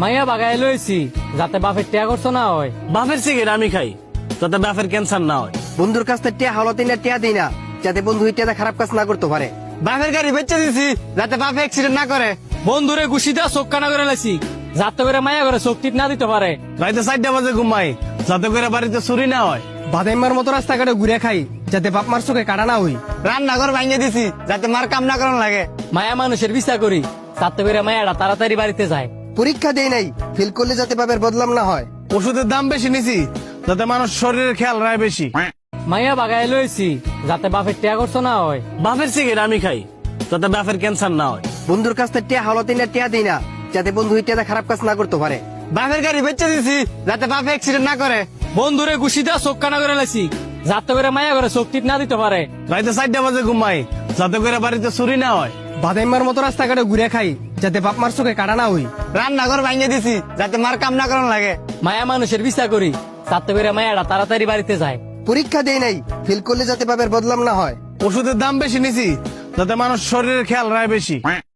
মাইয়া বাগায় লইছি যাতে বাপের টিয়া করছো না হয়। বাপের সিগারেট আমি খাই যাতে বাপের ক্যান্সার না হয়। বন্ধুর কাছ থেকে টিয়া হাওলাতে না টিয়া দিই না, যাতে বন্ধু এই টিয়াটা খারাপ কাজ না করতে পারে। বাপের গাড়ি বেচে দিছি যাতে বাপ অ্যাক্সিডেন্ট না করে। বন্ধুরে ঘুষি দেওয়া চোখ কানা করে লাইছি যাতে করে মাইয়া করে চোখ টিপ না দিতে পারে। রাইতে 4টা বাজে ঘুমাই যাতে করে বাড়িতে চুরি না হয়। বাদাইমার মতো রাস্তাঘাটে ঘুরে খাই যাতে বাপ মার চোখে কাটা না হই। রান্নাঘর ভাঙিয়ে দিছি যাতে মার কাম না করানো লাগে। মায়া মানুষের বিচার করি যাতে করে মায়াটা তাড়াতাড়ি বাড়িতে যায়। পরীক্ষা দেই নাই, ফেল করলে যাতে বাপের বদলাম না হয়। ওষুধের দাম বেশি নিছি যাতে মানুষ শরীরের খেয়াল রায় বেশি। মাইয়া বাগায় লইছি যাতে বাপের টিয়া করছো না হয়। বাপের সিগারেট আমি খাই যাতে বাপের ক্যান্সার না হয়। বন্ধুর কাছ থেকে টিয়া হাওলাতে না টিয়া দিই না, যাতে বন্ধু এই টিয়াটা খারাপ কাজ না করতে পারে। বাপের গাড়ি বেচে দিছি যাতে বাপ অ্যাক্সিডেন্ট না করে। বন্ধুরে ঘুষি দেওয়া চোখ কানা করে লাইছি যাতে করে মায়া করে চোখ টিপ না দিতে পারে। রাইতে 4টা বাজে ঘুমাই যাতে করে বাড়িতে চুরি না হয়। বাদাইমার মতো রাস্তাঘাটে ঘুরে খাই যাতে বাপ মার চোখে কাটা না হই। রান্নাঘর ভাঙিয়ে দিছি যাতে মার কাম না করানো লাগে। মায়া মানুষের বিচার করি যাতে করে মায়াটা তাড়াতাড়ি বাড়িতে যায়। পরীক্ষা দেই নাই, ফেল করলে যাতে বাপের বদলাম না হয়। ওষুধের দাম বেশি নিছি যাতে মানুষ শরীরের খেয়াল রায় বেশি।